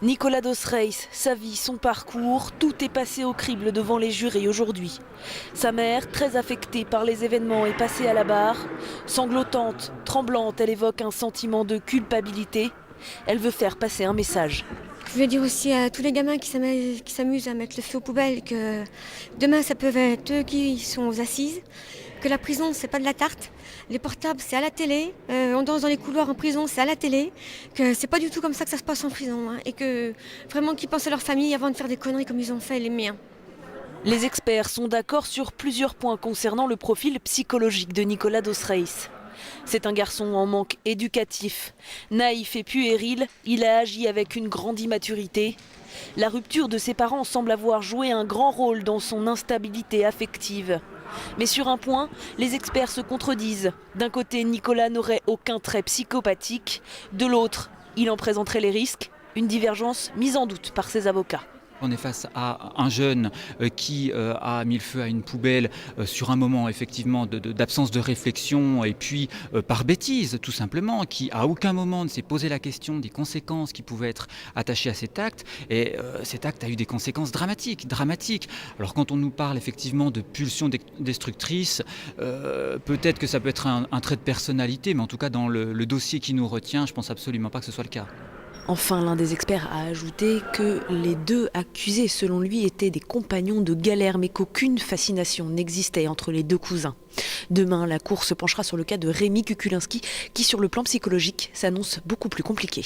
Nicolas Dos Reis, sa vie, son parcours, tout est passé au crible devant les jurés aujourd'hui. Sa mère, très affectée par les événements, est passée à la barre. Sanglotante, tremblante, elle évoque un sentiment de culpabilité. Elle veut faire passer un message. Je voulais dire aussi à tous les gamins qui s'amusent à mettre le feu aux poubelles que demain ça peut être eux qui sont aux assises, que la prison c'est pas de la tarte, les portables c'est à la télé, on danse dans les couloirs en prison c'est à la télé, que c'est pas du tout comme ça que ça se passe en prison, hein, et que vraiment qu'ils pensent à leur famille avant de faire des conneries comme ils ont fait les miens. Les experts sont d'accord sur plusieurs points concernant le profil psychologique de Nicolas Dos Reis. C'est un garçon en manque éducatif. Naïf et puéril, il a agi avec une grande immaturité. La rupture de ses parents semble avoir joué un grand rôle dans son instabilité affective. Mais sur un point, les experts se contredisent. D'un côté, Nicolas n'aurait aucun trait psychopathique. De l'autre, il en présenterait les risques. Une divergence mise en doute par ses avocats. On est face à un jeune qui a mis le feu à une poubelle sur un moment effectivement d'absence de réflexion et puis par bêtise tout simplement, qui à aucun moment ne s'est posé la question des conséquences qui pouvaient être attachées à cet acte. Et cet acte a eu des conséquences dramatiques. Alors quand on nous parle effectivement de pulsions destructrices, peut-être que ça peut être un trait de personnalité, mais en tout cas dans le dossier qui nous retient, je pense absolument pas que ce soit le cas. Enfin, l'un des experts a ajouté que les deux accusés, selon lui, étaient des compagnons de galère, mais qu'aucune fascination n'existait entre les deux cousins. Demain, la Cour se penchera sur le cas de Rémi Kukulinski, qui, sur le plan psychologique, s'annonce beaucoup plus compliqué.